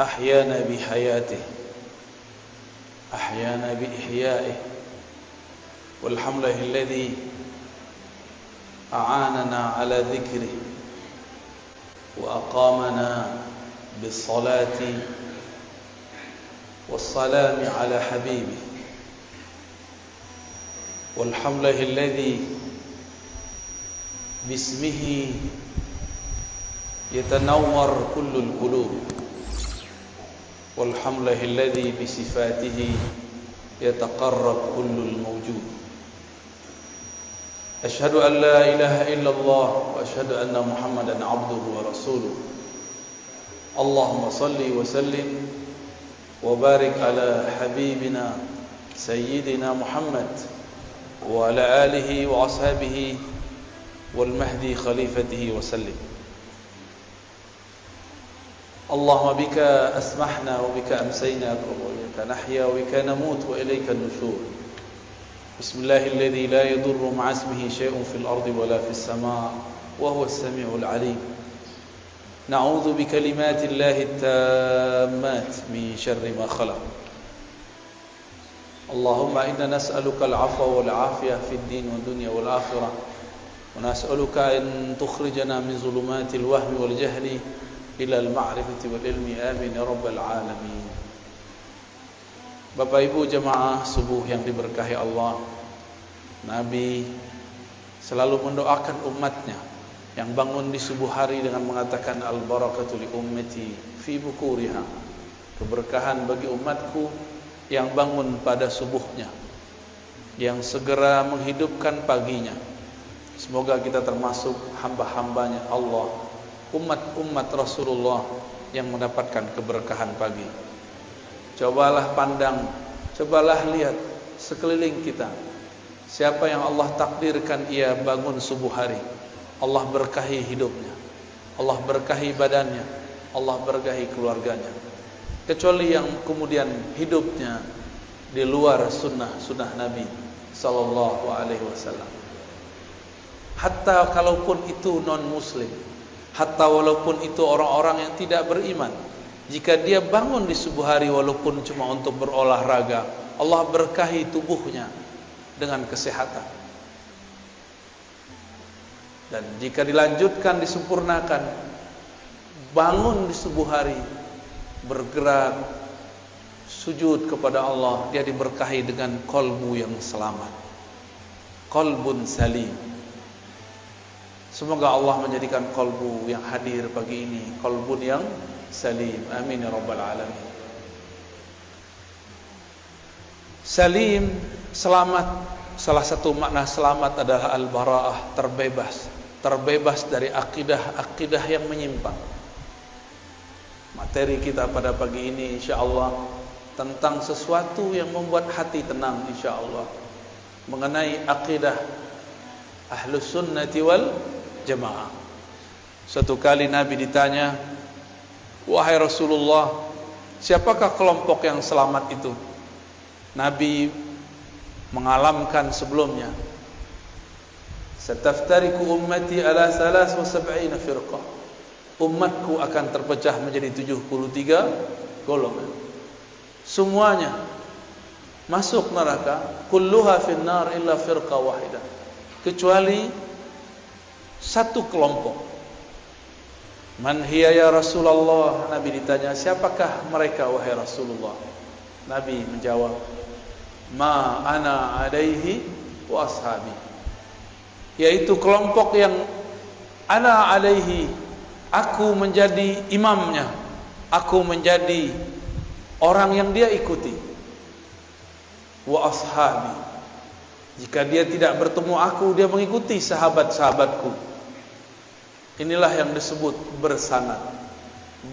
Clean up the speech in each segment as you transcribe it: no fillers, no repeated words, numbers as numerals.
أحيانا بحياته أحيانا بإحيائه والحمد لله الذي أعاننا على ذكره وأقامنا بالصلاة والسلام على حبيبه والحمد لله الذي باسمه يتنور كل القلوب والحمد لله الذي بصفاته يتقرب كل الموجود أشهد أن لا إله إلا الله وأشهد أن محمدا عبده ورسوله اللهم صل وسلم وبارك على حبيبنا سيدنا محمد وعلى آله وأصحابه والمهدي خليفته وسلم اللهم بك أسمحنا وبك أمسينا وبك نحيا وبك نموت وإليك النشور بسم الله الذي لا يضر مع اسمه شيء في الأرض ولا في السماء وهو السميع العليم نعوذ بكلمات الله التامات من شر ما خلق اللهم إنا نسألك العفو والعافية في الدين والدنيا والآخرة ونسألك أن تخرجنا من ظلمات الوهم والجهل إلى المعرفة والعلم آمين يا رب العالمين. Bapak Ibu jemaah subuh yang diberkahi Allah, Nabi selalu mendoakan umatnya yang bangun di subuh hari dengan mengatakan al-barakatu li ummati fi bukuriha, keberkahan bagi umatku yang bangun pada subuhnya, yang segera menghidupkan paginya. Semoga kita termasuk hamba-hambanya Allah, umat-umat Rasulullah yang mendapatkan keberkahan pagi. Cobalah pandang, cobalah lihat sekeliling kita. Siapa yang Allah takdirkan ia bangun subuh hari, Allah berkahi hidupnya, Allah berkahi badannya, Allah berkahi keluarganya. Kecuali yang kemudian hidupnya di luar sunnah Nabi sallallahu alaihi wasallam. Hatta kalaupun itu non muslim, hatta walaupun itu orang-orang yang tidak beriman, jika dia bangun di subuh hari walaupun cuma untuk berolahraga, Allah berkahi tubuhnya dengan kesehatan. Dan jika dilanjutkan, disempurnakan, bangun di subuh hari, bergerak, sujud kepada Allah, dia diberkahi dengan qalbu yang selamat, qalbun salim. Semoga Allah menjadikan qalbu yang hadir pagi ini qalbun yang salim, amin ya rabbal alamin. Salim, selamat. Salah satu makna selamat adalah al-bara'ah, terbebas dari akidah yang menyimpang. Materi kita pada pagi ini insyaallah tentang sesuatu yang membuat hati tenang insyaallah, mengenai akidah Ahlus Sunnati wal Jamaah. Suatu kali Nabi ditanya, "Wahai Rasulullah, siapakah kelompok yang selamat itu?" Nabi mengalamkan sebelumnya, "Sataftariku ummati ala 73 firqah." Umatku akan terpecah menjadi 73 golongan. Semuanya masuk neraka, kulluha finnar illa firqa wahidah, kecuali satu kelompok. Man hiya ya Rasulullah? Nabi ditanya, siapakah mereka wahai Rasulullah? Nabi menjawab, ma ana alaihi wa ashabi, yaitu kelompok yang ana alaihi, aku menjadi imamnya, aku menjadi orang yang dia ikuti. Wa ashabi, jika dia tidak bertemu aku, dia mengikuti sahabat-sahabatku. Inilah yang disebut bersanad,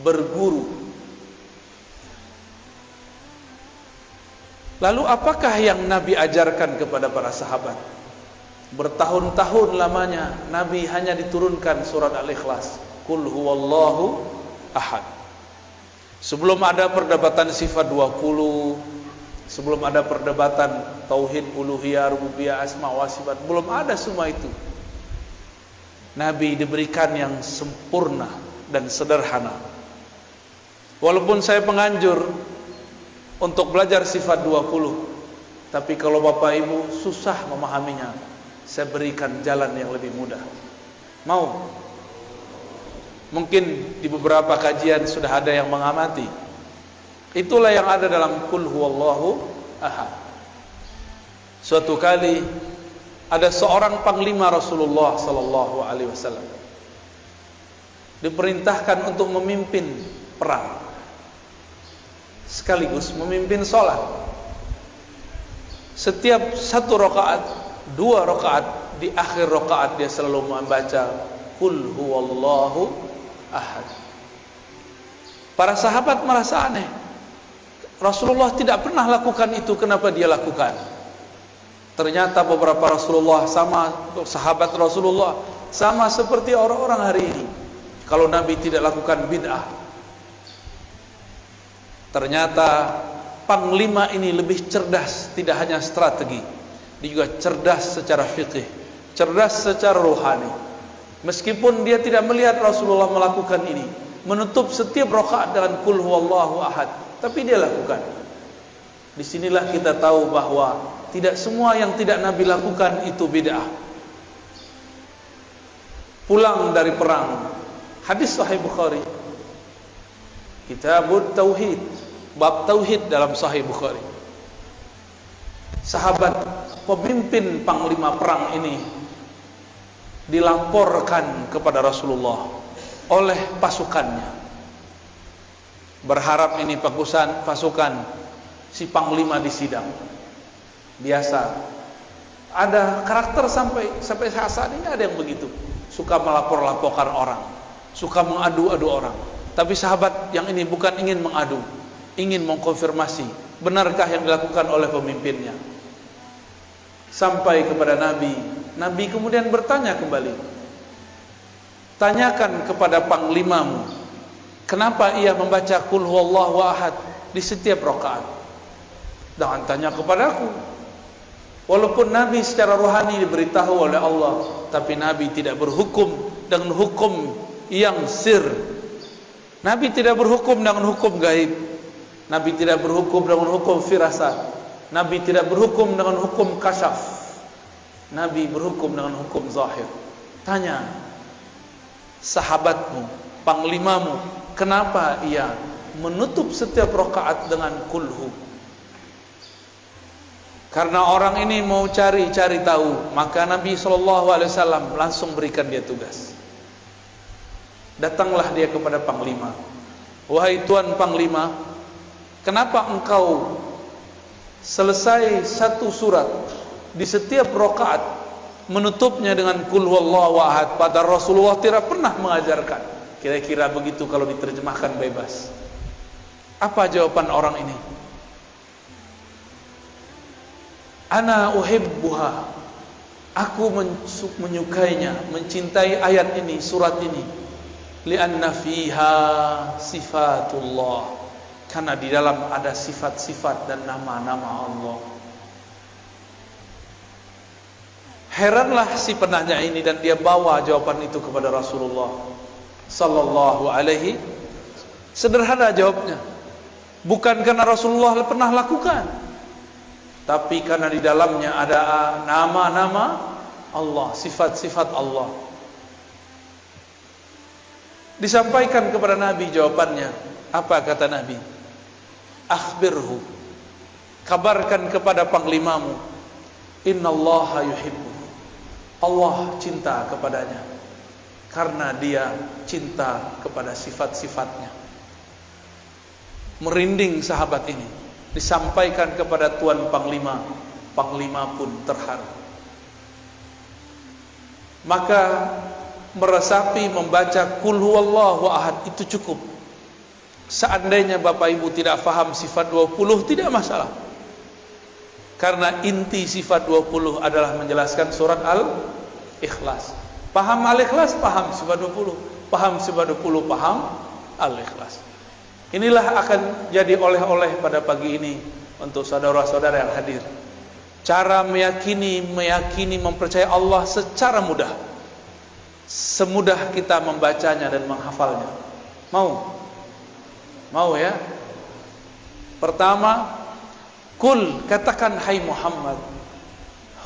berguru. Lalu apakah yang Nabi ajarkan kepada para sahabat? Bertahun-tahun lamanya Nabi hanya diturunkan surat Al-Ikhlas, Qul huwallahu ahad. Sebelum ada perdebatan sifat 20, sebelum ada perdebatan tauhid uluhiyah, rububiyah, asma wa sifat, belum ada semua itu. Nabi diberikan yang sempurna dan sederhana. Walaupun saya penganjur untuk belajar sifat 20, tapi kalau Bapak Ibu susah memahaminya, saya berikan jalan yang lebih mudah. Mau? Mungkin di beberapa kajian sudah ada yang mengamati. Itulah yang ada dalam Qul Huwallahu Ahad. Suatu kali ada seorang panglima Rasulullah sallallahu alaihi wasallam diperintahkan untuk memimpin perang sekaligus memimpin sholat. Setiap satu rakaat, 2 rakaat, di akhir rakaat dia selalu membaca Qul Huwallahu Ahad. Para sahabat merasa aneh, Rasulullah tidak pernah lakukan itu, kenapa dia lakukan? Ternyata beberapa Rasulullah sama sahabat Rasulullah sama seperti orang-orang hari ini. Kalau Nabi tidak lakukan bid'ah. Ternyata panglima ini lebih cerdas, tidak hanya strategi, dia juga cerdas secara fikih, cerdas secara rohani. Meskipun dia tidak melihat Rasulullah melakukan ini, menutup setiap rakaat dengan Qul Huwallahu Ahad, tapi dia lakukan. Disinilah kita tahu bahwa tidak semua yang tidak Nabi lakukan itu bid'ah. Pulang dari perang, hadis Sahih Bukhari, Kitabut Tauhid, bab tauhid dalam Sahih Bukhari. Sahabat pemimpin panglima perang ini dilaporkan kepada Rasulullah oleh pasukannya, berharap ini pasukan si panglima disidang. Biasa ada karakter sampai saat ini ada yang begitu, suka melapor-laporkan orang, suka mengadu-adu orang. Tapi sahabat yang ini bukan ingin mengadu, ingin mengkonfirmasi benarkah yang dilakukan oleh pemimpinnya. Sampai kepada Nabi, Nabi kemudian bertanya kembali, tanyakan kepada panglimamu, kenapa ia membaca Qul Huwallahu Ahad di setiap rakaat. Jangan tanya kepadaku. Walaupun Nabi secara rohani diberitahu oleh Allah, tapi Nabi tidak berhukum dengan hukum yang sir. Nabi tidak berhukum dengan hukum gaib. Nabi tidak berhukum dengan hukum firasat. Nabi tidak berhukum dengan hukum kasyaf. Nabi berhukum dengan hukum zahir. Tanya sahabatmu, panglimamu, kenapa ia menutup setiap rakaat dengan kulhu? Karena orang ini mau cari tahu, maka Nabi SAW langsung berikan dia tugas. Datanglah dia kepada panglima. Wahai tuan panglima, kenapa engkau selesai satu surat di setiap rakaat menutupnya dengan Qul Huwallahu Ahad, padahal Rasulullah tidak pernah mengajarkan? Kira-kira begitu kalau diterjemahkan bebas. Apa jawaban orang ini? Ana uhibbuha, aku menyukainya, mencintai ayat ini, surat ini. Lianna fiha sifatullah, karena di dalam ada sifat-sifat dan nama-nama Allah. Heranlah si penanya ini, dan dia bawa jawaban itu kepada Rasulullah sallallahu alaihi. Sederhana jawabnya, bukan karena Rasulullah pernah lakukan, tapi karena di dalamnya ada nama-nama Allah, sifat-sifat Allah. Disampaikan kepada Nabi jawabannya. Apa kata Nabi? Akhbirhu, kabarkan kepada panglimamu, innallaha yuhibbu, Allah cinta kepadanya, karena dia cinta kepada sifat-sifatnya. Merinding sahabat ini. Disampaikan kepada tuan panglima, panglima pun terharu. Maka meresapi membaca Qul Huwallahu Ahad itu cukup. Seandainya Bapak Ibu tidak faham sifat 20, tidak masalah. Karena inti sifat 20 adalah menjelaskan surat Al-Ikhlas. Paham Al-Ikhlas, paham sifat 20. Paham sifat 20, paham Al-Ikhlas. Inilah akan jadi oleh-oleh pada pagi ini untuk saudara-saudara yang hadir. Cara meyakini, mempercayai Allah secara mudah. Semudah kita membacanya dan menghafalnya. Mau? Mau ya? Pertama, kul, katakan hai Muhammad,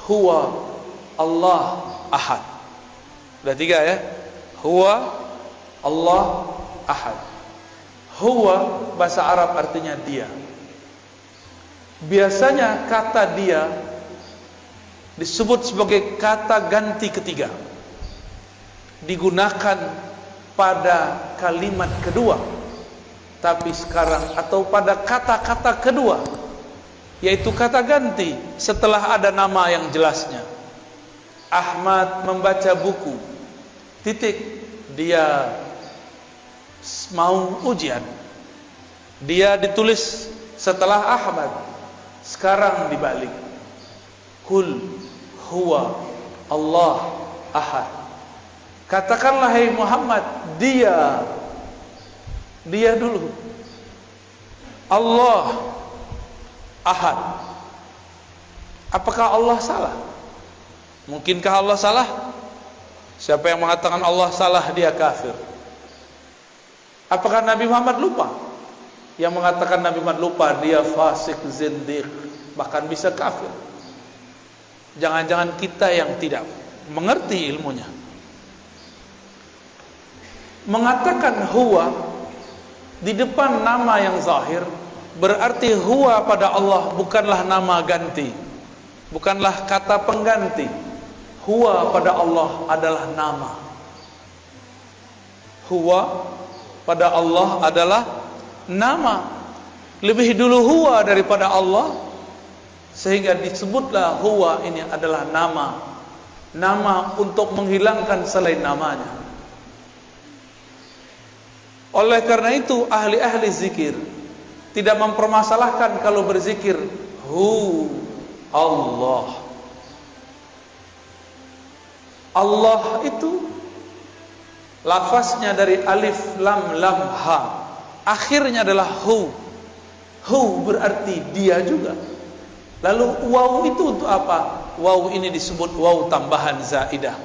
huwa Allah ahad. Udah 3 ya. Huwa Allah ahad. Huwa bahasa Arab artinya dia. Biasanya kata dia disebut sebagai kata ganti ketiga, digunakan pada kalimat kedua. Tapi sekarang, atau pada kata-kata kedua, yaitu kata ganti setelah ada nama yang jelasnya. Ahmad membaca buku, titik, dia mau ujian. Dia ditulis setelah Ahmad. Sekarang dibalik, kul huwa Allah ahad. Katakanlah hai Muhammad, dia dulu, Allah ahad. Apakah Allah salah? Mungkinkah Allah salah? Siapa yang mengatakan Allah salah, dia kafir. Apakah Nabi Muhammad lupa? Yang mengatakan Nabi Muhammad lupa, dia fasik, zindiq, bahkan bisa kafir. Jangan-jangan kita yang tidak mengerti ilmunya. Mengatakan huwa di depan nama yang zahir, berarti huwa pada Allah bukanlah nama ganti, bukanlah kata pengganti. Huwa pada Allah adalah nama. Huwa pada Allah adalah nama. Lebih dulu huwa daripada Allah, sehingga disebutlah huwa ini adalah nama. Nama untuk menghilangkan selain namanya. Oleh karena itu ahli-ahli zikir tidak mempermasalahkan kalau berzikir hu Allah. Allah itu lafaznya dari alif lam lam ha, akhirnya adalah hu. Hu berarti dia juga. Lalu waw itu untuk apa? Waw ini disebut waw tambahan zaidah.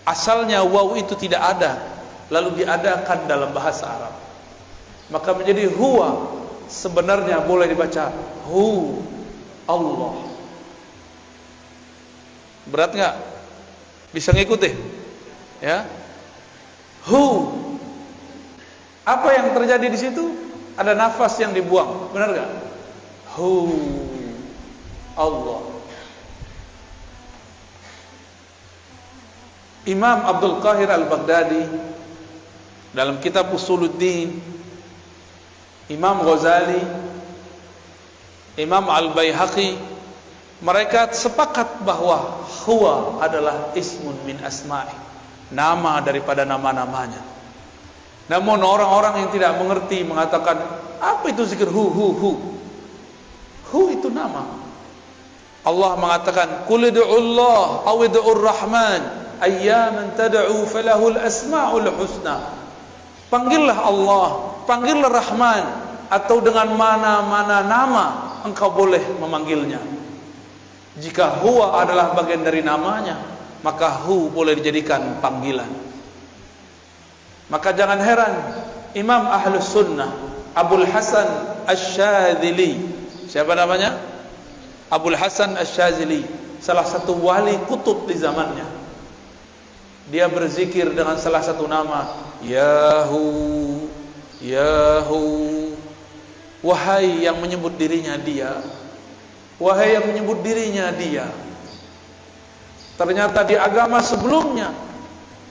Asalnya waw itu tidak ada, lalu diadakan dalam bahasa Arab, maka menjadi huwa. Sebenarnya boleh dibaca hu Allah. Berat nggak? Bisa ngikuti? Ya. Hu. Apa yang terjadi di situ? Ada nafas yang dibuang, benar nggak? Hu Allah. Imam Abdul Qahir Al-Baghdadi dalam kitab Usuluddin, Imam Ghazali, Imam Al-Baihaqi, mereka sepakat bahwa huwa adalah ismun min asma'i, nama daripada nama-namanya. Namun orang-orang yang tidak mengerti mengatakan, apa itu zikir hu. Hu itu nama. Allah mengatakan, qul ud'ullaha aw ud'ur rahman ayyaman tad'u falahul asmaul husna. Panggillah Allah, panggillah Rahman, atau dengan mana-mana nama engkau boleh memanggilnya. Jika huwa adalah bagian dari namanya, maka hu boleh dijadikan panggilan. Maka jangan heran Imam Ahlus Sunnah Abul Hasan Asy-Syadzili, siapa namanya? Abul Hasan Asy-Syadzili, salah satu wali kutub di zamannya. Dia berzikir dengan salah satu nama, Yahu, Yahu. Wahai yang menyebut dirinya dia, wahai yang menyebut dirinya dia. Ternyata di agama sebelumnya,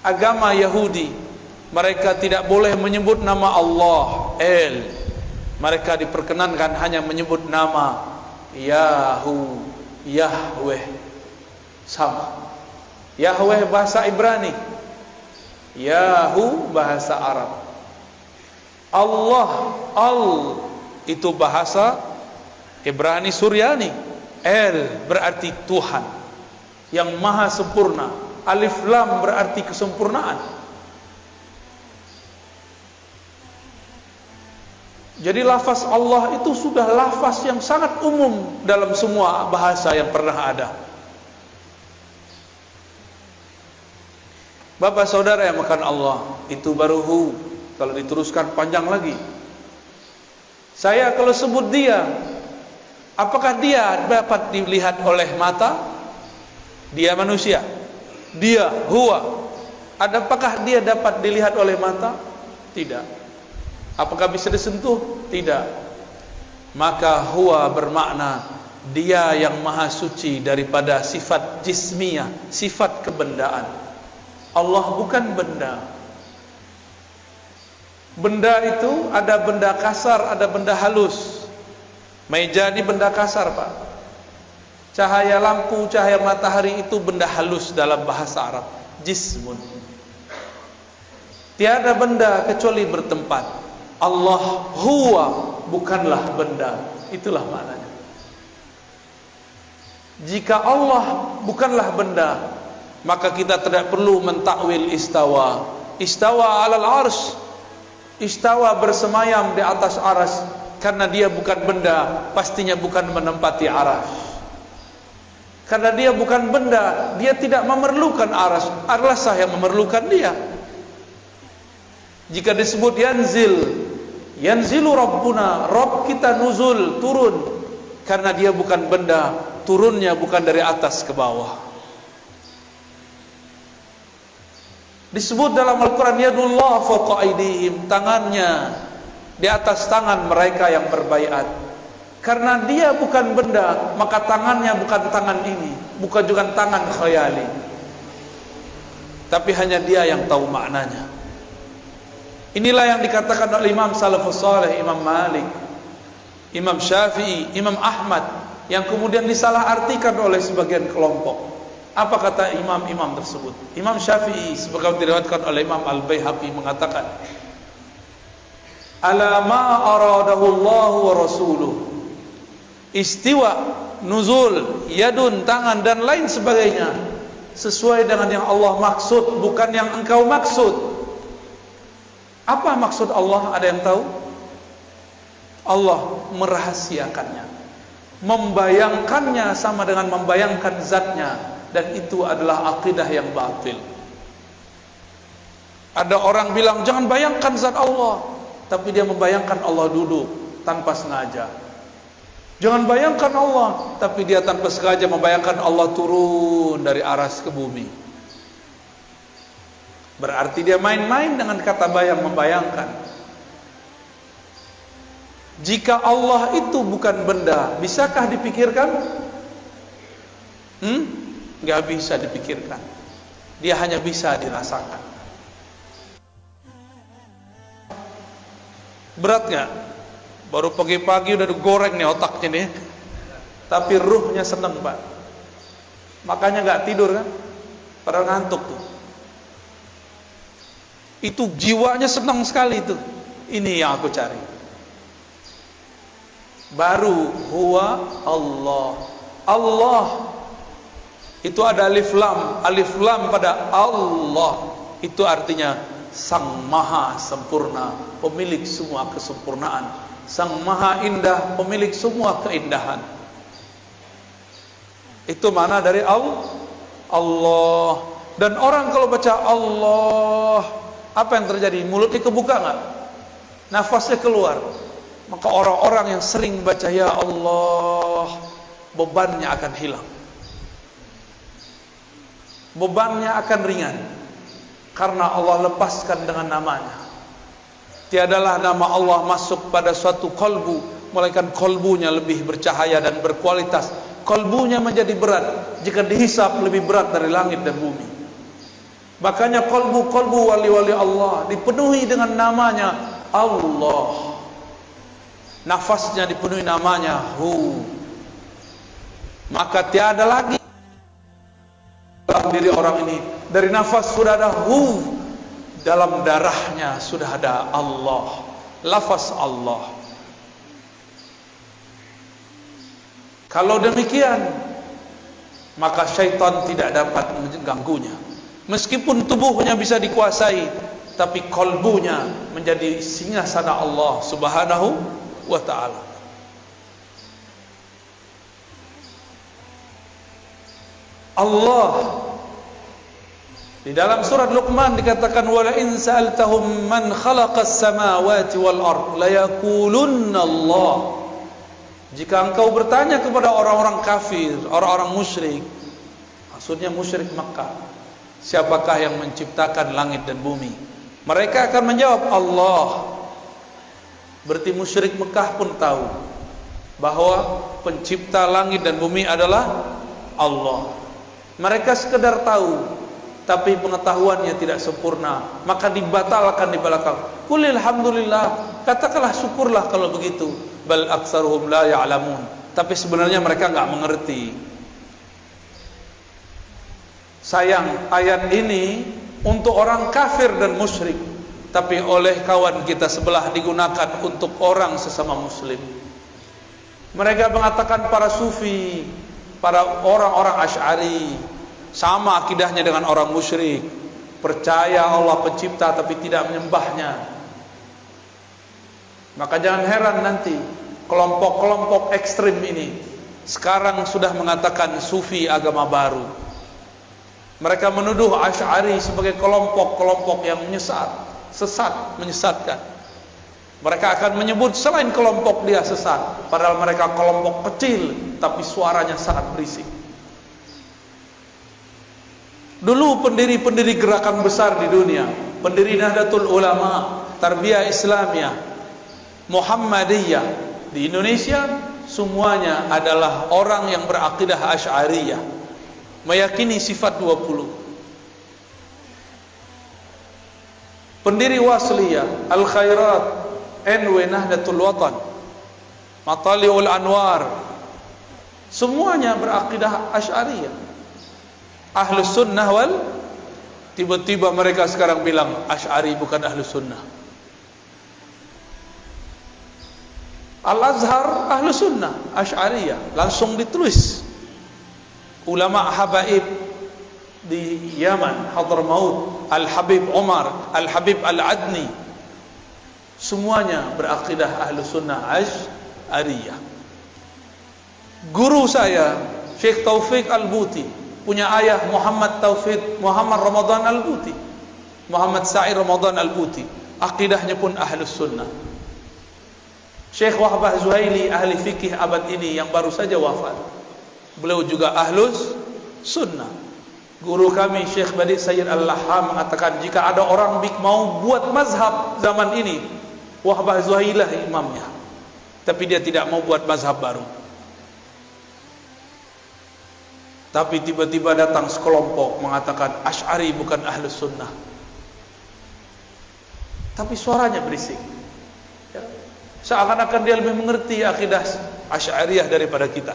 agama Yahudi, mereka tidak boleh menyebut nama Allah, El. Mereka diperkenankan hanya menyebut nama Yahu, Yahweh. Sama. Yahweh bahasa Ibrani, Yahu bahasa Arab. Allah, Al itu bahasa Ibrani Suryani. El berarti Tuhan yang maha sempurna. Alif lam berarti kesempurnaan. Jadi lafaz Allah itu sudah lafaz yang sangat umum dalam semua bahasa yang pernah ada. Bapak saudara yang makan Allah, itu baru hu. Kalau diteruskan panjang lagi, Saya kalau sebut dia, apakah dia dapat dilihat oleh mata? Dia manusia. Dia huwa. Apakah dia dapat dilihat oleh mata? Tidak. Apakah bisa disentuh? Tidak. Maka huwa bermakna dia yang maha suci daripada sifat jismiyah, sifat kebendaan. Allah bukan benda. Benda itu ada benda kasar, ada benda halus. Meja ini benda kasar, Pak. Cahaya lampu, cahaya matahari itu benda halus dalam bahasa Arab. Jismun. Tiada benda kecuali bertempat. Allah huwa, bukanlah benda. Itulah maknanya. Jika Allah bukanlah benda, maka kita tidak perlu mentakwil istawa. Istawa alal arsy, istawa bersemayam di atas arsy. Karena dia bukan benda, pastinya bukan menempati arsy. Karena dia bukan benda, dia tidak memerlukan arsy. Arsy yang memerlukan dia. Jika disebut yanzil, yanzilu Rabbuna, Rabb kita nuzul, turun. Karena dia bukan benda, turunnya bukan dari atas ke bawah. Disebut dalam Al-Quran, yadullah fawqa aydihim, tangannya di atas tangan mereka yang berbaiat. Karena dia bukan benda, maka tangannya bukan tangan ini, bukan juga tangan khayali. Tapi hanya dia yang tahu maknanya. Inilah yang dikatakan oleh Imam Salafus Saleh, Imam Malik, Imam Syafi'i, Imam Ahmad, yang kemudian disalahartikan oleh sebagian kelompok. Apa kata imam-imam tersebut? Imam Syafi'i sebagaimana diriwayatkan oleh Imam Al-Baihaqi mengatakan, ala ma aradahu Allah wa rasuluh, istiwa, nuzul, yadun, tangan dan lain sebagainya, sesuai dengan yang Allah maksud, bukan yang engkau maksud. Apa maksud Allah? Ada yang tahu? Allah merahasiakannya, membayangkannya sama dengan membayangkan zatnya, dan itu adalah akidah yang batil. Ada orang bilang jangan bayangkan zat Allah, tapi dia membayangkan Allah duduk tanpa sengaja. Jangan bayangkan Allah, tapi dia tanpa sengaja membayangkan Allah turun dari aras ke bumi. Berarti dia main-main dengan kata bayang, membayangkan. Jika Allah itu bukan benda, bisakah dipikirkan? Gak bisa dipikirkan. Dia hanya bisa dirasakan. Berat gak? Baru pagi-pagi udah digoreng nih otaknya nih. Tapi ruhnya seneng, Pak. Makanya gak tidur kan? Padahal ngantuk tuh. Itu jiwanya senang sekali itu. Ini yang aku cari. Baru huwa Allah. Allah itu ada alif lam. Alif lam pada Allah itu artinya Sang Maha Sempurna, pemilik semua kesempurnaan. Sang Maha Indah, pemilik semua keindahan. Itu mana dari Allah. Dan orang kalau baca Allah, apa yang terjadi? Mulutnya kebuka nggak? Nafasnya keluar. Maka orang-orang yang sering baca ya Allah, bebannya akan hilang. Bebannya akan ringan. Karena Allah lepaskan dengan namanya. Tiadalah nama Allah masuk pada suatu kolbu, melainkan kolbunya lebih bercahaya dan berkualitas. Kolbunya menjadi berat jika dihisap lebih berat dari langit dan bumi. Makanya kolbu-kolbu wali-wali Allah dipenuhi dengan namanya Allah. Nafasnya dipenuhi namanya Hu. Maka tiada lagi dalam diri orang ini, dari nafas sudah ada Hu, dalam darahnya sudah ada Allah. Lafaz Allah. Kalau demikian, maka syaitan tidak dapat mengganggunya. Meskipun tubuhnya bisa dikuasai, tapi kolbunya menjadi singgasana Allah Subhanahu wa ta'ala. Allah Di dalam surat Luqman dikatakan wala in sa'altahum man khalaqas samawati wal ard la yaqulunna Allah. Jika engkau bertanya kepada orang-orang kafir, orang-orang musyrik, maksudnya musyrik Makkah, siapakah yang menciptakan langit dan bumi? Mereka akan menjawab Allah. Berarti musyrik Mekah pun tahu bahwa pencipta langit dan bumi adalah Allah. Mereka sekedar tahu, tapi pengetahuannya tidak sempurna, maka dibatalkan di belakang. Qul alhamdulillah, katakanlah syukurlah kalau begitu. Bal aktsaruhum la ya'lamun. Tapi sebenarnya mereka enggak mengerti. Sayang, ayat ini untuk orang kafir dan musyrik, tapi oleh kawan kita sebelah digunakan untuk orang sesama muslim. Mereka mengatakan para sufi, para orang-orang Asy'ari sama akidahnya dengan orang musyrik, percaya Allah pencipta tapi tidak menyembahnya. Maka jangan heran nanti kelompok-kelompok ekstrim ini sekarang sudah mengatakan sufi agama baru. Mereka menuduh Asy'ari sebagai kelompok-kelompok yang sesat, menyesatkan. Mereka akan menyebut selain kelompok dia sesat, padahal mereka kelompok kecil tapi suaranya sangat berisik. Dulu pendiri-pendiri gerakan besar di dunia, pendiri Nahdlatul Ulama, Tarbiyah Islamiyah, Muhammadiyah di Indonesia, semuanya adalah orang yang berakidah Asy'ariyah, meyakini sifat 20. Pendiri Wasliyah, Al-Khairat, NW Nahdlatul Watan, Matali'ul Anwar, semuanya berakidah Asy'ariyah. Ahlus Sunnah wal, tiba-tiba mereka sekarang bilang Asy'ari bukan Ahlus Sunnah. Al-Azhar Ahlus Sunnah, Asy'ariyah, langsung ditulis. Ulama habaib di Yaman, Hadramaut, Al-Habib Umar, Al-Habib Al-Adni, semuanya berakidah Ahlus Sunnah Asy'ariyah. Guru saya Syekh Taufik Al-Buti punya ayah Muhammad Ramadan Al-Buti, Muhammad Sa'id Ramadan Al-Buti, akidahnya pun Ahlus Sunnah. Syekh Wahbah Zuhaili, ahli fikih abad ini yang baru saja wafat, beliau juga Ahlus Sunnah. Guru kami Syekh Badi Sayyid Al-Laham mengatakan jika ada orang mau buat mazhab zaman ini, Wahbah Zuhaili lah imamnya, tapi dia tidak mau buat mazhab baru. Tapi tiba-tiba datang sekelompok mengatakan Asy'ari bukan Ahlus Sunnah, tapi suaranya berisik, ya. Seakan-akan dia lebih mengerti akidah Asy'ariyah daripada kita.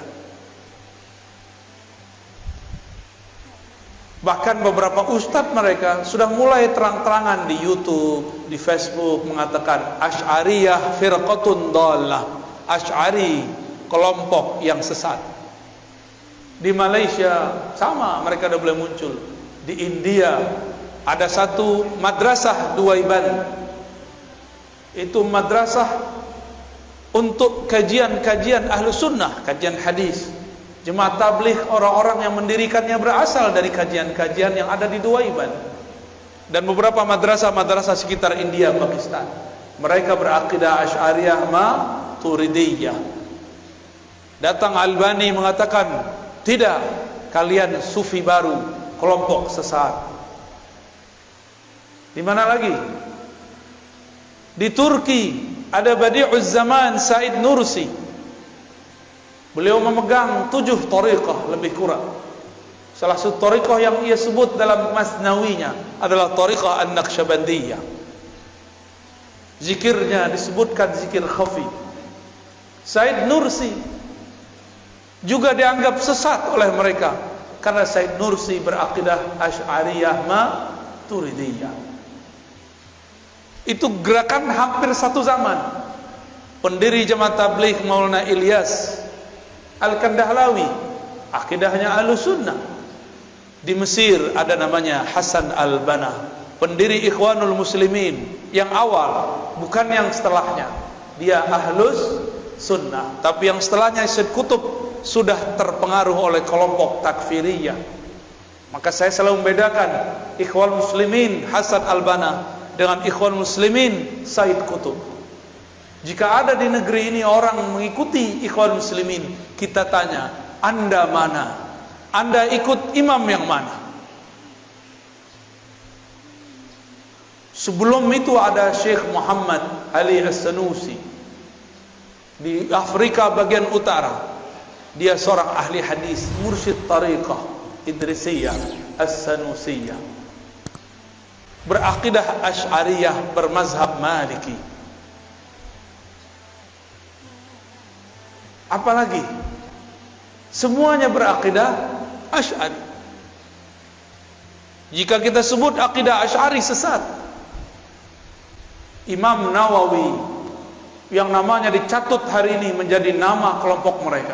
Bahkan beberapa ustadz mereka sudah mulai terang-terangan di YouTube, di Facebook mengatakan Asy'ariyah firqatun dhallah, Asy'ari kelompok yang sesat. Di Malaysia sama, mereka sudah mulai muncul. Di India ada satu madrasah Duaiban, itu madrasah untuk kajian-kajian Ahlus Sunnah, kajian hadis. Jemaah tabligh, orang-orang yang mendirikannya berasal dari kajian-kajian yang ada di Duaiban. Dan beberapa madrasah-madrasah sekitar India, Pakistan, mereka berakidah Asy'ariyah Maturidiyah. Datang Albani mengatakan tidak, kalian sufi baru, kelompok sesat. Di mana lagi? Di Turki ada Badi'uz Zaman Said Nursi. Beliau memegang 7 thariqah lebih kurang. Salah satu thariqah yang ia sebut dalam Masnawinya adalah thariqah An-Naqsyabandiyah. Zikirnya disebutkan zikir khafi. Said Nursi juga dianggap sesat oleh mereka karena Said Nursi berakidah Asy'ariyah Maturidiyah. Itu gerakan hampir satu zaman. Pendiri Jemaah Tabligh Maulana Ilyas Al-Kandahlawi, akidahnya Ahlus Sunnah. Di Mesir ada namanya Hasan Al-Banna, pendiri Ikhwanul Muslimin yang awal, bukan yang setelahnya. Dia Ahlus Sunnah, tapi yang setelahnya Syed Qutb sudah terpengaruh oleh kelompok takfiriyah. Maka saya selalu membedakan Ikhwan Muslimin Hasan Al-Banna dengan Ikhwan Muslimin Said Qutb. Jika ada di negeri ini orang mengikuti Ikhwan Muslimin, kita tanya, Anda mana? Anda ikut imam yang mana? Sebelum itu ada Syekh Muhammad Ali As-Sanusi di Afrika bagian utara. Dia seorang ahli hadis, mursyid tariqah Idrisiyah As-Sanusiyah, berakidah Asy'ariyah, bermazhab Maliki. Apalagi semuanya berakidah Asy'ari. Jika kita sebut akidah Asy'ari sesat. Imam Nawawi yang namanya dicatut hari ini menjadi nama kelompok mereka,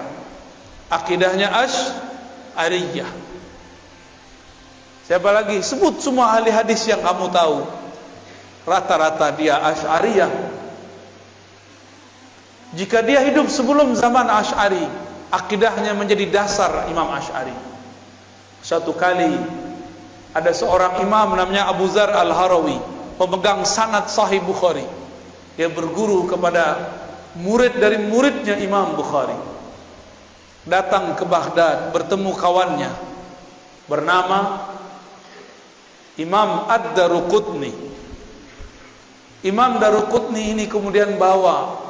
akidahnya Asy'ariyah. Siapa lagi? Sebut semua ahli hadis yang kamu tahu, rata-rata dia Asy'ariyah. Jika dia hidup sebelum zaman Asy'ari, akidahnya menjadi dasar Imam Asy'ari. Suatu kali ada seorang imam namanya Abu Dzar Al-Harawi, pemegang sanad Sahih Bukhari. Dia berguru kepada murid dari muridnya Imam Bukhari. Datang ke Baghdad, bertemu kawannya bernama Imam Ad-Daruqutni. Imam Daruqutni ini kemudian bawa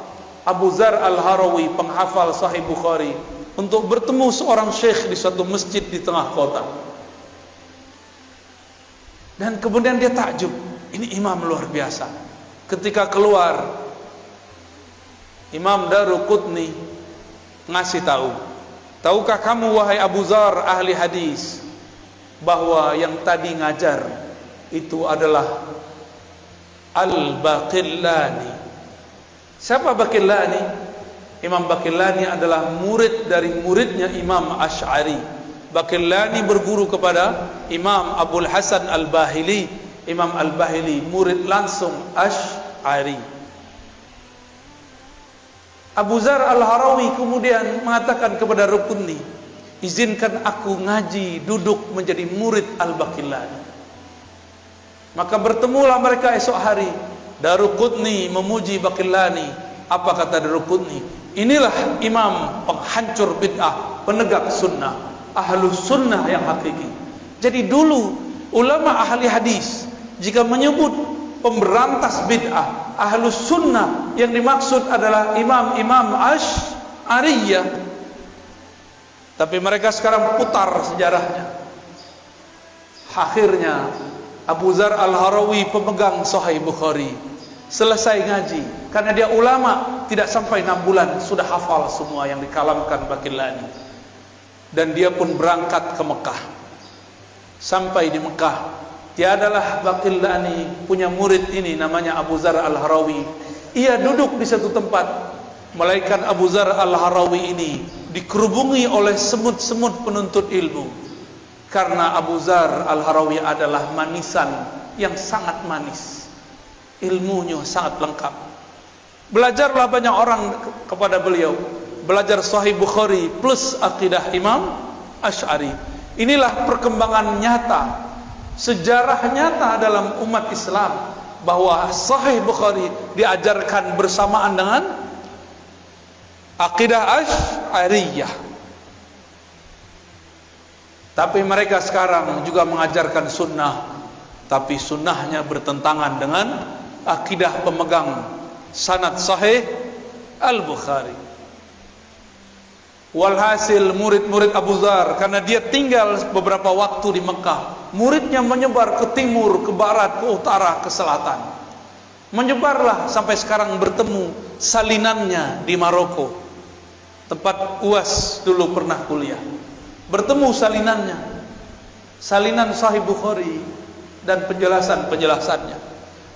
Abu Dzar Al-Harawi, penghafal Sahih Bukhari, untuk bertemu seorang syekh di suatu masjid di tengah kota. Dan kemudian dia takjub, ini imam luar biasa. Ketika keluar, Imam Daruqutni ngasih tahu, tahukah kamu wahai Abu Dzar ahli hadis, bahwa yang tadi ngajar itu adalah Al-Baqillani. Siapa Baqillani? Imam Baqillani adalah murid dari muridnya Imam Asy'ari. Baqillani berguru kepada Imam Abul Hasan Al-Bahili. Imam Al-Bahili murid langsung Asy'ari. Abu Dzar Al-Harawi kemudian mengatakan kepada Rukunni, izinkan aku ngaji, duduk menjadi murid Al-Baqillani. Maka bertemulah mereka esok hari. Daruqutni memuji Baqillani. Apa kata Daruqutni? Inilah imam penghancur bid'ah, penegak sunnah, ahlus sunnah yang hakiki. Jadi dulu ulama ahli hadis jika menyebut pemberantas bid'ah, ahlus sunnah, yang dimaksud adalah imam-imam Asy'ariyah. Tapi mereka sekarang putar sejarahnya. Akhirnya Abu Dzar Al-Harawi, pemegang Sahih Bukhari, selesai ngaji, karena dia ulama, tidak sampai 6 bulan sudah hafal semua yang dikalamkan Baqillani. Dan dia pun berangkat ke Mekah. Sampai di Mekah, tiadalah Baqillani punya murid ini namanya Abu Dzar Al-Harawi. Ia duduk di satu tempat, melainkan Abu Dzar Al-Harawi ini dikerubungi oleh semut-semut penuntut ilmu. Karena Abu Dzar Al-Harawi adalah manisan yang sangat manis, ilmunya sangat lengkap. Belajarlah banyak orang kepada beliau, belajar Sahih Bukhari plus akidah Imam Asy'ari. Inilah perkembangan nyata, sejarah nyata dalam umat Islam, bahwa Sahih Bukhari diajarkan bersamaan dengan akidah Asy'ariyah. Tapi mereka sekarang juga mengajarkan sunnah, tapi sunnahnya bertentangan dengan akidah pemegang sanad Sahih Al-Bukhari. Walhasil murid-murid Abu Dzar, karena dia tinggal beberapa waktu di Mekah, muridnya menyebar ke timur, ke barat, ke utara, ke selatan. Menyebarlah sampai sekarang bertemu salinannya di Maroko, tempat UAS dulu pernah kuliah. Bertemu salinannya, salinan Sahih Bukhari dan penjelasan-penjelasannya,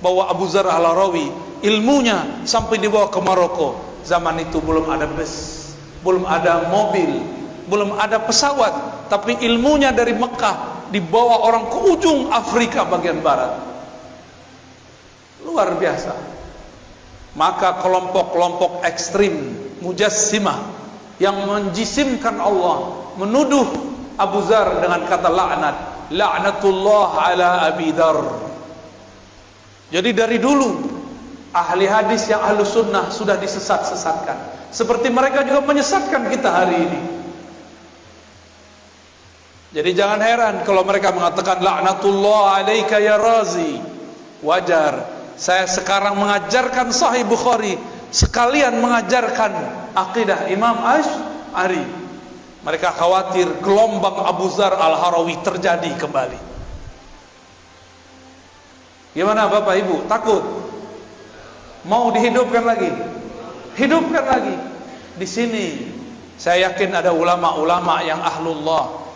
bahwa Abu Dzar Al-Harawi ilmunya sampai dibawa ke Maroko. Zaman itu belum ada bus, belum ada mobil, belum ada pesawat, tapi ilmunya dari Mekah dibawa orang ke ujung Afrika bagian barat. Luar biasa. Maka kelompok-kelompok ekstrim Mujassimah yang menjisimkan Allah, menuduh Abu Dzar dengan kata laknat, la'natullah ala Abi Dzar. Jadi dari dulu ahli hadis yang ahlu sunnah sudah disesat-sesatkan, seperti mereka juga menyesatkan kita hari ini. Jadi jangan heran kalau mereka mengatakan la'natullah alaika ya Razi. Wajar, saya sekarang mengajarkan Sahih Bukhari sekalian mengajarkan akidah Imam Asy'ari. Mereka khawatir gelombang Abu Dzar Al-Harawi terjadi kembali. Gimana Bapak Ibu? Takut? Mau dihidupkan lagi? Hidupkan lagi. Di sini saya yakin ada ulama-ulama yang ahlullah,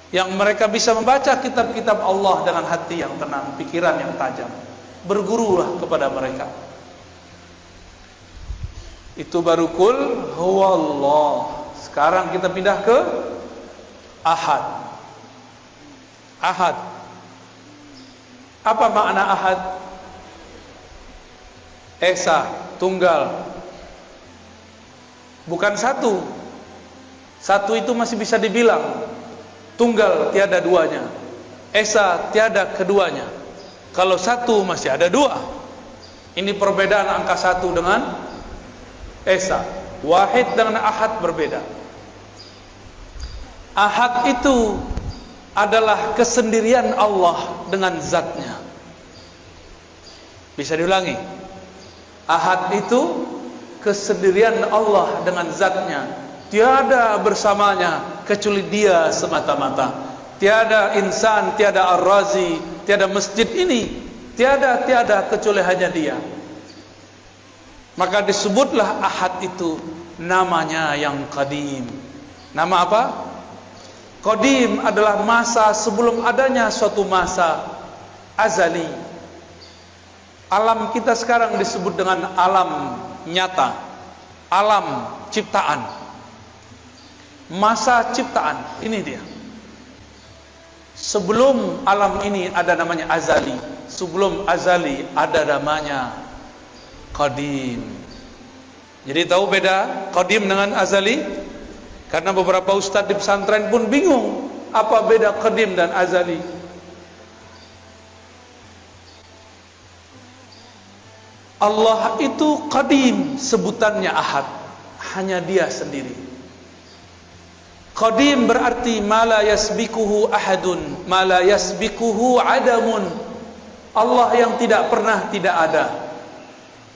yang mereka bisa membaca kitab-kitab Allah dengan hati yang tenang, pikiran yang tajam. Bergurulah kepada mereka. Itu baru kul huwallah. Sekarang kita pindah ke ahad. Ahad. Apa makna ahad? Esa, tunggal. Bukan satu. Satu itu masih bisa dibilang. Tunggal tiada duanya. Esa tiada keduanya. Kalau satu masih ada dua. Ini perbedaan angka satu dengan esa. Wahid dengan ahad berbeda. Ahad itu adalah kesendirian Allah dengan zatnya. Bisa diulangi. Ahad itu kesendirian Allah dengan zatnya. Tiada bersamanya kecuali Dia semata-mata. Tiada insan, tiada ar-razi, tiada masjid ini, tiada kecuali hanya Dia. Maka disebutlah ahad itu namanya yang qadim. Nama apa? Qadim adalah masa sebelum adanya suatu masa azali. Alam kita sekarang disebut dengan alam nyata, alam ciptaan. Masa ciptaan, ini dia. Sebelum alam ini ada namanya azali. Sebelum azali ada namanya qadim. Jadi tahu beda qadim dengan azali? Karena beberapa ustadz di pesantren pun bingung apa beda qadim dan azali. Allah itu qadim, sebutannya ahad, hanya Dia sendiri. Qadim berarti ma la yasbikuhu ahadun, ma la yasbikuhu adamun. Allah yang tidak pernah tidak ada.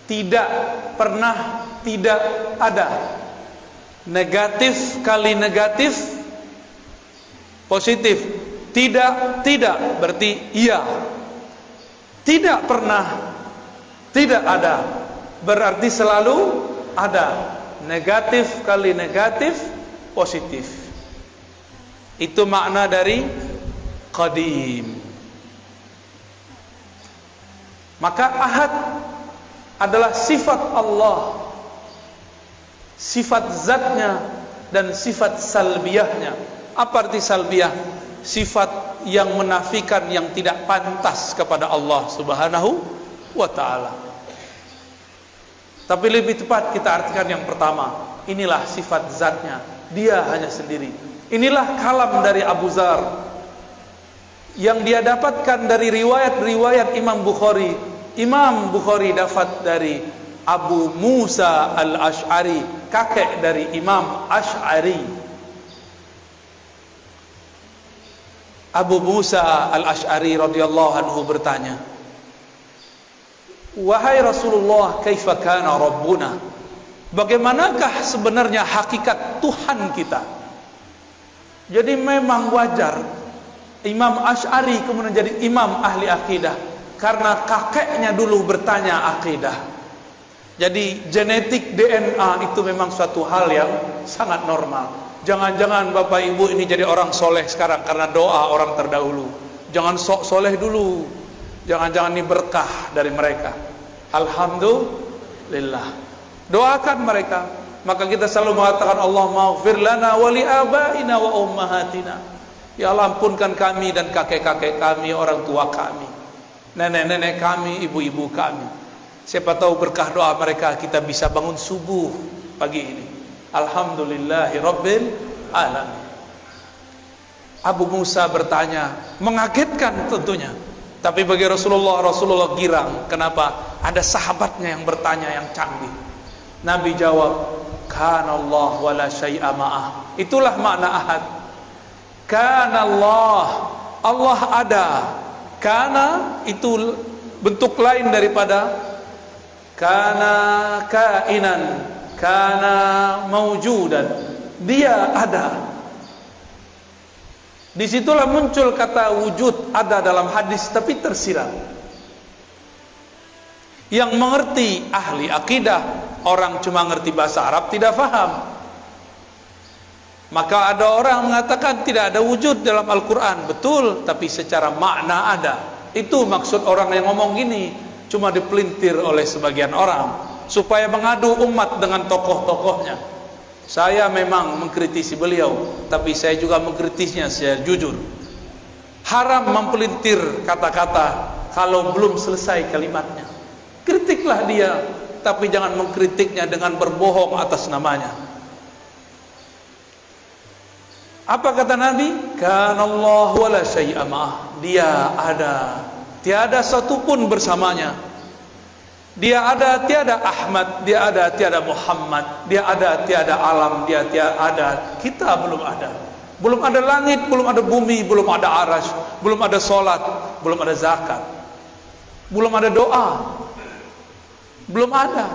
Tidak pernah tidak ada. Negatif kali negatif positif. Tidak berarti iya. Tidak pernah tidak ada berarti selalu ada. Negatif kali negatif positif. Itu makna dari qadim. Maka ahad adalah sifat Allah, sifat zatnya dan sifat salbiyahnya. Apa arti salbiyah? Sifat yang menafikan yang tidak pantas kepada Allah Subhanahu wa ta'ala. Tapi lebih tepat kita artikan yang pertama. Inilah sifat zatnya, Dia hanya sendiri. Inilah kalam dari Abu Dzar yang dia dapatkan dari riwayat-riwayat Imam Bukhari. Imam Bukhari dapat dari Abu Musa Al-Asy'ari, kakek dari Imam Asy'ari. Abu Musa Al-Asy'ari radhiyallahu anhu bertanya, "Wahai Rasulullah, kaifa kana Rabbuna?" Bagaimanakah sebenarnya hakikat Tuhan kita? Jadi memang wajar Imam Asy'ari kemudian jadi imam ahli akidah karena kakeknya dulu bertanya akidah. Jadi genetik DNA itu memang suatu hal yang sangat normal. Jangan-jangan Bapak Ibu ini jadi orang soleh sekarang karena doa orang terdahulu. Jangan sok soleh dulu. Jangan-jangan ini berkah dari mereka. Alhamdulillah. Doakan mereka. Maka kita selalu mengatakan Allahumma ighfir lana wa li abaina wa ummahatina. Ya Allah, ampunkan kami dan kakek-kakek kami, orang tua kami, nenek-nenek kami, ibu-ibu kami. Siapa tahu berkah doa mereka kita bisa bangun subuh pagi ini. Alhamdulillahi rabbil alamin. Abu Musa bertanya, mengagetkan tentunya. Tapi bagi Rasulullah girang. Kenapa? Ada sahabatnya yang bertanya yang canggih. Nabi jawab, kana Allah wa la syai'a ma'ah. Itulah makna ahad. Kana Allah, Allah ada. Kana itu bentuk lain daripada kana kainan, kana maujudan. Dia ada. Disitulah muncul kata wujud, ada dalam hadis, tapi tersirat. Yang mengerti ahli akidah, orang cuma ngerti bahasa Arab tidak faham. Maka ada orang mengatakan tidak ada wujud dalam Al-Quran. Betul, tapi secara makna ada. Itu maksud orang yang ngomong gini, cuma dipelintir oleh sebagian orang supaya mengadu umat dengan tokoh-tokohnya. Saya memang mengkritisi beliau, tapi saya juga mengkritisnya secara jujur. Haram mempelintir kata-kata kalau belum selesai kalimatnya. Kritiklah dia, tapi jangan mengkritiknya dengan berbohong atas namanya. Apa kata Nabi? Kana Allah wa la syai'a ma'ah. Dia ada, tiada satupun bersamanya. Dia ada, tiada Ahmad. Dia ada, tiada Muhammad. Dia ada, tiada alam. Dia tiada ada, kita belum ada. Belum ada langit, belum ada bumi, belum ada arash, belum ada solat, belum ada zakat, belum ada doa, belum ada.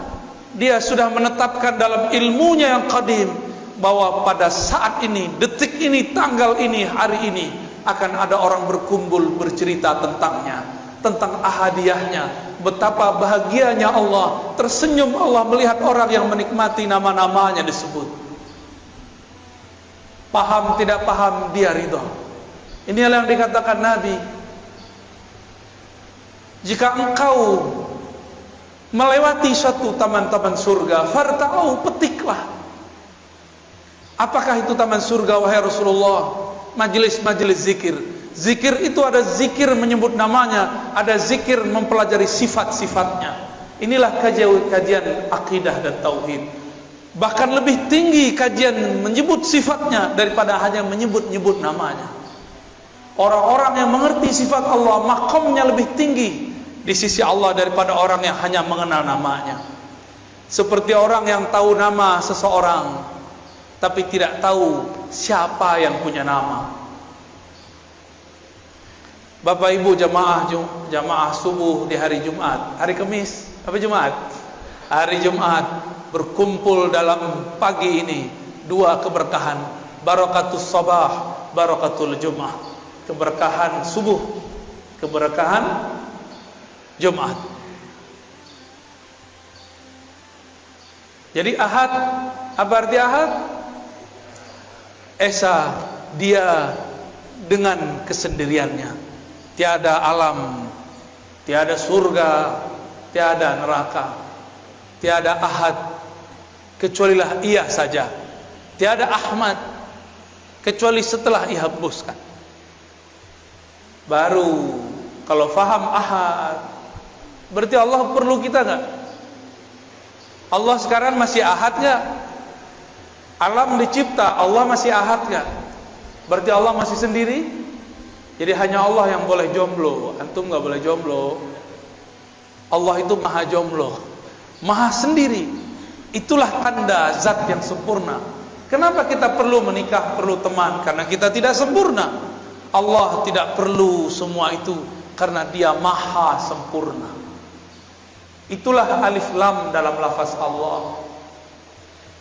Dia sudah menetapkan dalam ilmunya yang qadim bahwa pada saat ini, detik ini, tanggal ini, hari ini akan ada orang berkumpul bercerita tentangnya, tentang ahadiyahnya. Betapa bahagianya Allah, tersenyum Allah melihat orang yang menikmati nama-namanya disebut. Paham tidak paham, dia ridha. Inilah yang dikatakan Nabi, jika engkau melewati suatu taman-taman surga, farta'u, petiklah. Apakah itu taman surga wahai Rasulullah? Majelis-majelis zikir. Zikir itu ada zikir menyebut namanya, ada zikir mempelajari sifat-sifatnya. Inilah kajian akidah dan tauhid. Bahkan lebih tinggi kajian menyebut sifatnya daripada hanya menyebut-nyebut namanya. Orang-orang yang mengerti sifat Allah, makamnya lebih tinggi di sisi Allah daripada orang yang hanya mengenal namanya. Seperti orang yang tahu nama seseorang tapi tidak tahu siapa yang punya nama. Bapak Ibu jamaah subuh di hari Jumat, hari Kamis, apa Jumat? Hari Jumat berkumpul dalam pagi ini dua keberkahan, barakatus sabah, barakatul Jumat. Keberkahan subuh, keberkahan Jumat. Jadi Ahad, apa arti Ahad? Esa, dia dengan kesendiriannya. Tiada alam, tiada surga, tiada neraka, tiada ahad, kecualilah ia saja. Tiada Ahmad, kecuali setelah ia hembuskan. Baru kalau faham ahad, berarti Allah perlu kita enggak? Allah sekarang masih ahad enggak? Alam dicipta, Allah masih ahad enggak? Berarti Allah masih sendiri? Jadi hanya Allah yang boleh jomblo, antum nggak boleh jomblo. Allah itu maha jomblo, maha sendiri. Itulah tanda zat yang sempurna. Kenapa kita perlu menikah, perlu teman? Karena kita tidak sempurna. Allah tidak perlu semua itu karena dia maha sempurna. Itulah alif lam dalam lafaz Allah.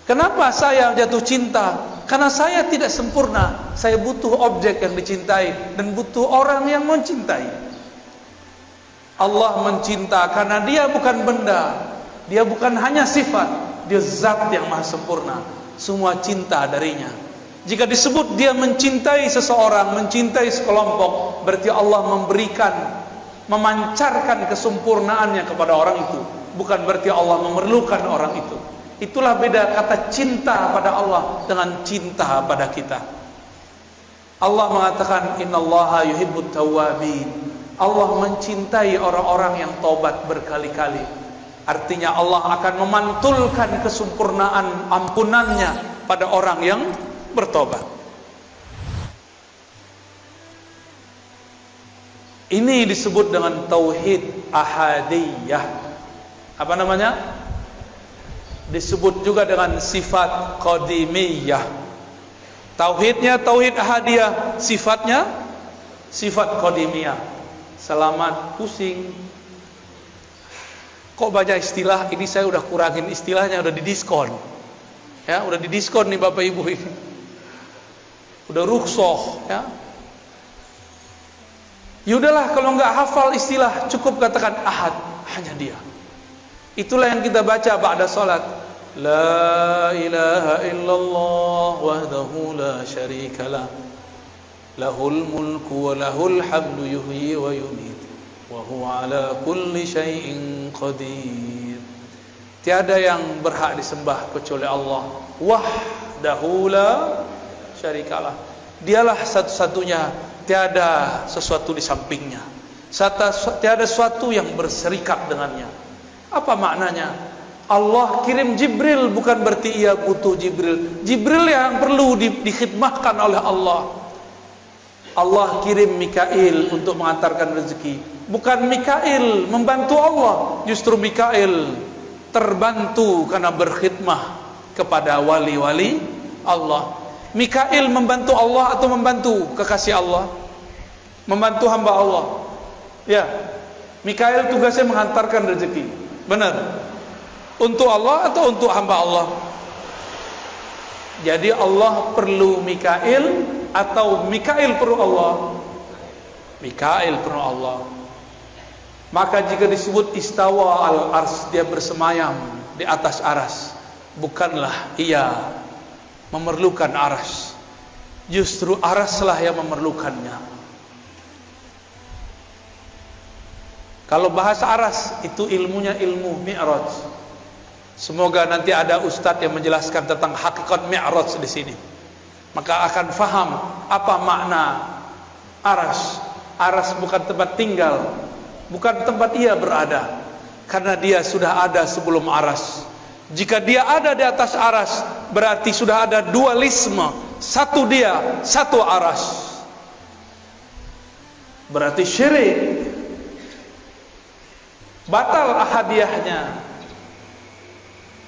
Kenapa saya jatuh cinta? Karena saya tidak sempurna. Saya butuh objek yang dicintai dan butuh orang yang mencintai. Allah mencinta karena dia bukan benda, dia bukan hanya sifat, dia zat yang maha sempurna. Semua cinta darinya. Jika disebut dia mencintai seseorang, mencintai sekelompok, berarti Allah memberikan, memancarkan kesempurnaannya kepada orang itu. Bukan berarti Allah memerlukan orang itu. Itulah beda kata cinta pada Allah dengan cinta pada kita. Allah mengatakan innallaha yuhibbut tawwabin. Allah mencintai orang-orang yang taubat berkali-kali. Artinya Allah akan memantulkan kesempurnaan ampunannya pada orang yang bertobat. Ini disebut dengan tauhid ahadiyah. Apa namanya? Disebut juga dengan sifat qadimiyah. Tauhidnya tauhid ahadiyah, sifatnya sifat qadimiyah. Selamat pusing. Kok baca istilah ini, saya udah kurangin istilahnya, udah didiskon. Ya, udah didiskon nih Bapak Ibu ini. Udah rukhsah, ya. Yaudahlah, kalau nggak hafal istilah, cukup katakan ahad, hanya dia. Itulah yang kita baca ba'da salat. La ilaha illallah wahdahu la syarikalah. Lahul mulku wa lahul hamdu yuhyi wa yumiit. Wa huwa ala kulli syai'in qadir. Tiada yang berhak disembah kecuali Allah. Wahdahu la syarikalah. Dialah satu-satunya, tiada sesuatu di sampingnya. Tiada sesuatu yang berserikat dengannya. Apa maknanya? Allah kirim Jibril bukan berarti ia butuh Jibril. Jibril yang perlu dikhidmahkan oleh Allah. Allah kirim Mikail untuk mengantarkan rezeki. Bukan Mikail membantu Allah, justru Mikail terbantu karena berkhidmah kepada wali-wali Allah. Mikail membantu Allah atau membantu kekasih Allah? Membantu hamba Allah. Ya, Mikail tugasnya menghantarkan rezeki. Benar. Untuk Allah atau untuk hamba Allah? Jadi Allah perlu Mikail atau Mikail perlu Allah? Mikail perlu Allah. Maka jika disebut istawa al-ars, dia bersemayam di atas aras, bukanlah ia memerlukan aras, justru araslah yang memerlukannya. Kalau bahasa aras itu ilmunya ilmu mi'raj. Semoga nanti ada ustadz yang menjelaskan tentang hakikat mi'raj di sini, maka akan faham apa makna aras. Aras bukan tempat tinggal, bukan tempat ia berada, karena dia sudah ada sebelum aras. Jika dia ada di atas aras, berarti sudah ada dualisme, satu dia, satu aras. Berarti syirik, batal ahadiyahnya.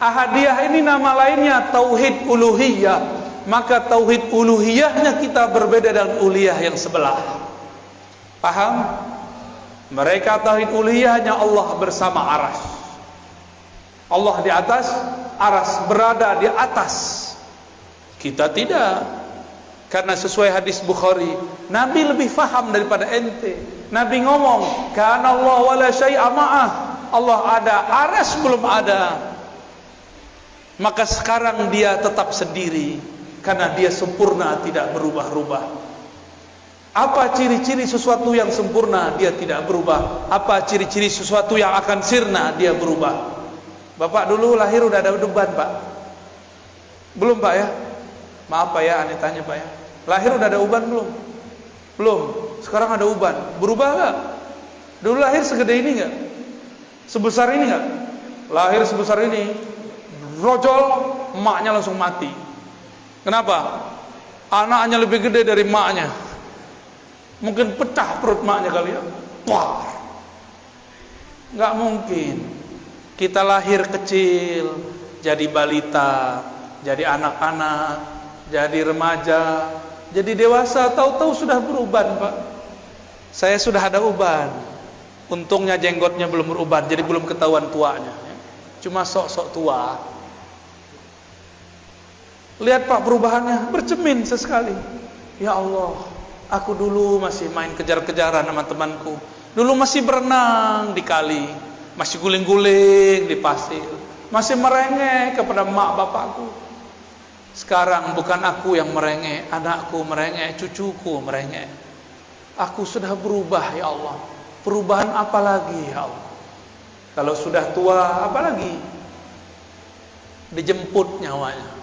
Ahadiyah ini nama lainnya tauhid uluhiyah. Maka tauhid uluhiyahnya kita berbeda dengan uluhiyah yang sebelah. Paham? Mereka tauhid uluhiyahnya Allah bersama aras. Allah di atas aras, berada di atas. Kita tidak. Karena sesuai hadis Bukhari, Nabi lebih faham daripada ente. Nabi ngomong, kana Allah wala syai'a ma'ah. Allah ada, aras belum ada. Maka sekarang dia tetap sendiri, karena dia sempurna, tidak berubah-ubah. Apa ciri-ciri sesuatu yang sempurna? Dia tidak berubah. Apa ciri-ciri sesuatu yang akan sirna? Dia berubah. Bapak dulu lahir udah ada uban, Pak? Belum, Pak ya? Maaf Pak ya, aneh tanya Pak ya. Lahir udah ada uban belum? Belum. Sekarang ada uban. Berubah gak? Dulu lahir segede ini gak? Sebesar ini gak? Lahir sebesar ini, rojol, emaknya langsung mati. Kenapa? Anaknya lebih gede dari emaknya. Mungkin pecah perut emaknya kali ya. Wah, nggak mungkin. Kita lahir kecil, jadi balita, jadi anak-anak, jadi remaja, jadi dewasa, tahu-tahu sudah beruban, Pak. Saya sudah ada uban. Untungnya jenggotnya belum beruban, jadi belum ketahuan tuanya. Cuma sok-sok tua. Lihat Pak perubahannya, bercermin sesekali. Ya Allah, aku dulu masih main kejar-kejaran sama temanku. Dulu masih berenang di kali, masih guling-guling di pasir, masih merengek kepada mak bapakku. Sekarang bukan aku yang merengek, anakku merengek, cucuku merengek. Aku sudah berubah ya Allah. Perubahan apa lagi ya Allah? Kalau sudah tua apa lagi? Dijemput nyawanya.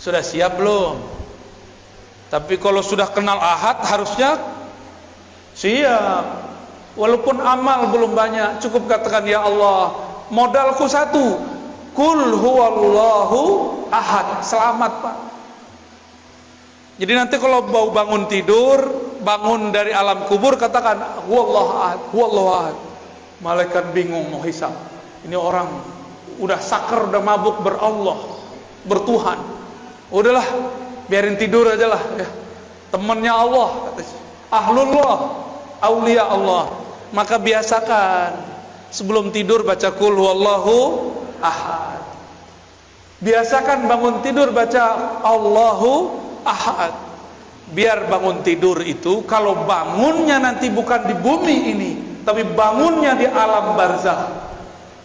Sudah siap belum? Tapi kalau sudah kenal ahad harusnya siap. Walaupun amal belum banyak, cukup katakan ya Allah, modalku satu, kul huwallahu ahad. Selamat Pak. Jadi nanti kalau mau bangun tidur, bangun dari alam kubur katakan huwallahu ahad, huwallahu ahad. Malaikat bingung mau hisab. Ini orang udah sakar, udah mabuk berallah, bertuhan. Udahlah, biarin tidur aja lah ya. Temannya Allah, katanya. Ahlullah, aulia Allah. Maka biasakan sebelum tidur baca qul huwallahu ahad. Biasakan bangun tidur baca Allahu ahad. Biar bangun tidur itu kalau bangunnya nanti bukan di bumi ini, tapi bangunnya di alam barzakh,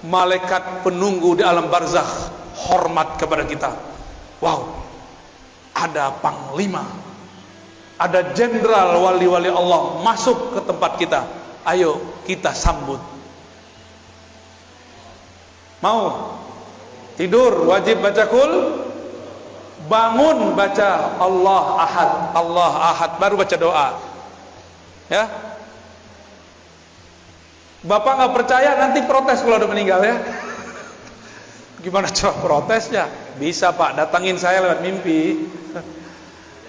malaikat penunggu di alam barzakh hormat kepada kita. Wow, ada panglima, ada jenderal wali-wali Allah masuk ke tempat kita. Ayo kita sambut. Mau tidur wajib baca qul, bangun baca Allah ahad, Allah ahad, baru baca doa. Ya. Bapak nggak percaya nanti protes kalau udah meninggal ya. Gimana cara protesnya? Bisa Pak, datangin saya lewat mimpi.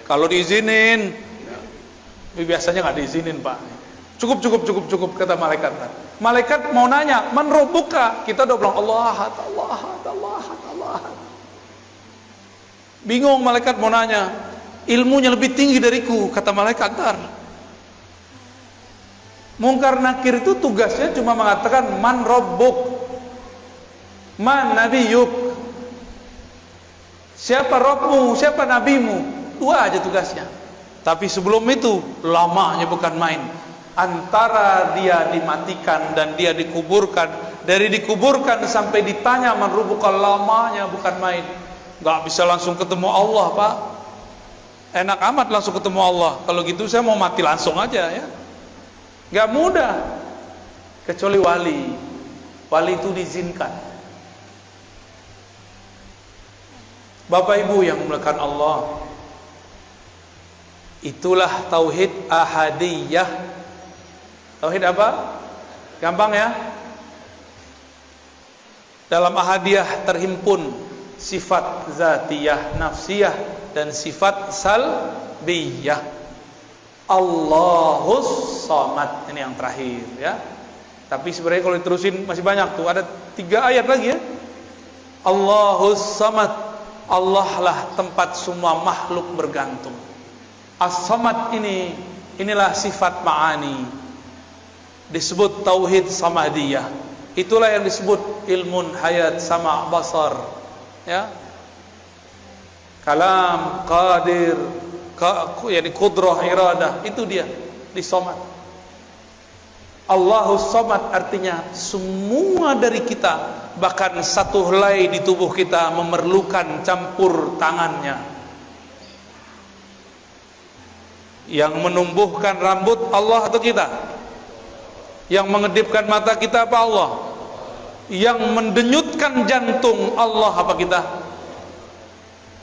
Kalau diizinin, biasanya nggak diizinin Pak. Cukup kata malaikat. Malaikat mau nanya, man rabbuka? Kita udah bilang Allah ahad, Allah ahad, Allah ahad, Allah ahad. Bingung malaikat mau nanya, ilmunya lebih tinggi dariku, kata malaikat. Ntar Mungkar Nakir itu tugasnya cuma mengatakan man rabbuk, man nabiyuk, siapa Rabbmu, siapa nabimu. Dua aja tugasnya. Tapi sebelum itu lamanya bukan main. Antara dia dimatikan dan dia dikuburkan, dari dikuburkan sampai ditanya man rabbuka, lamanya bukan main. Gak bisa langsung ketemu Allah Pak. Enak amat langsung ketemu Allah. Kalau gitu saya mau mati langsung aja ya. Gak mudah. Kecuali wali. Wali itu diizinkan. Bapak Ibu yang dimuliakan Allah, itulah tauhid ahadiyah. Tauhid apa? Gampang ya. Dalam ahadiyah terhimpun sifat zatiyah, nafsiyah, dan sifat salbiyah. Allahus Samad, ini yang terakhir ya. Tapi sebenarnya kalau diterusin masih banyak tuh, ada 3 ayat lagi ya. Allahus Samad, Allah lah tempat semua makhluk bergantung. As-Samad inilah sifat ma'ani. Disebut tauhid samadiyah. Itulah yang disebut ilmun hayat sama basar. Ya, kalam, qadir, yani kudrah, iradah, itu dia di Samad. Allahus Samad artinya semua dari kita, bahkan satu helai di tubuh kita memerlukan campur tangannya. Yang menumbuhkan rambut Allah atau kita? Yang mengedipkan mata kita apa Allah? Yang mendenyutkan jantung Allah apa kita?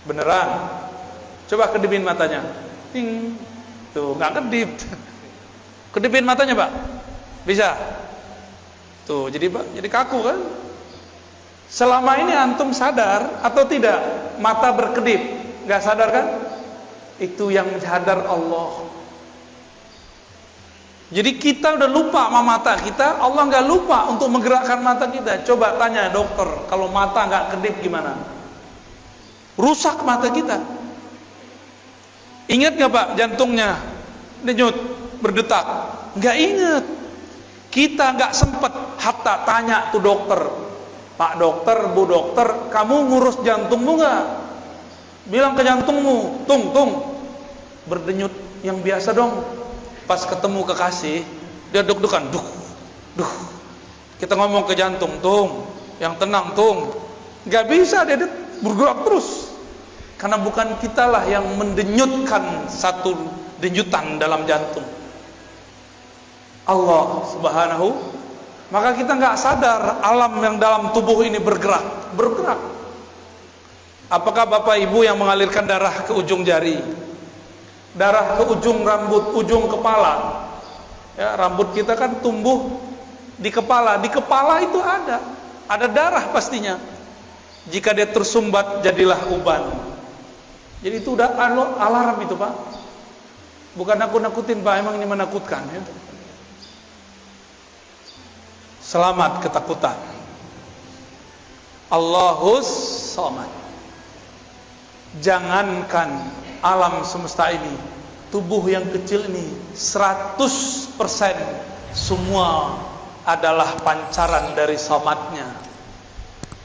Beneran? Coba kedipin matanya. Ting. Tuh, nggak kedip. Kedipin matanya, Pak. Bisa? Tuh, jadi kaku kan? Selama ini antum sadar atau tidak mata berkedip? Nggak sadar kan? Itu yang sadar Allah. Jadi kita udah lupa sama mata kita, Allah nggak lupa untuk menggerakkan mata kita. Coba tanya dokter, kalau mata nggak kedip gimana? Rusak mata kita. Ingat nggak Pak jantungnya denyut, berdetak? Nggak ingat. Kita nggak sempet hatta tanya tuh dokter, Pak dokter, Bu dokter, kamu ngurus jantungmu nggak? Bilang ke jantungmu, tung, berdenyut yang biasa dong. Pas ketemu kekasih, dia deg-degan, duh. Kita ngomong ke jantung, tung, yang tenang, tung. Gak bisa, dia bergerak terus. Karena bukan kitalah yang mendenyutkan satu denyutan dalam jantung. Allah Subhanahu. Maka kita gak sadar alam yang dalam tubuh ini bergerak. Apakah Bapak Ibu yang mengalirkan darah ke ujung jari, darah ke ujung rambut, ujung kepala ya, rambut kita kan tumbuh di kepala. Di kepala itu ada darah pastinya. Jika dia tersumbat jadilah uban. Jadi itu udah alarm itu Pak. Bukan nakut-nakutin Pak, emang ini menakutkan ya. Selamat ketakutan. Allahus Samad. Jangankan alam semesta ini, tubuh yang kecil ini 100% semua adalah pancaran dari Samadnya.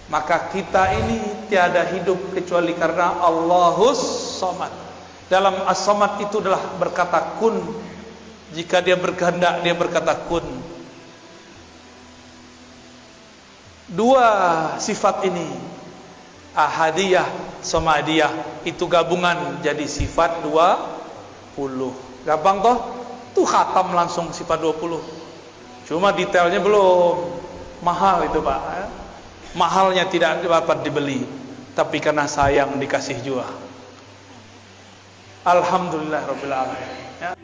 Maka kita ini tiada hidup kecuali karena Allahus Samad. Dalam As-Samad itu adalah berkata kun. Jika dia berkehendak, dia berkata kun. Dua sifat ini, ahadiyah, samadiyah, itu gabungan jadi sifat 20. Gampang toh? Tuh khatam langsung sifat 20. Cuma detailnya belum. Mahal itu Pak. Mahalnya tidak dapat dibeli, tapi karena sayang dikasih juga. Alhamdulillah Rabbil Alamin ya.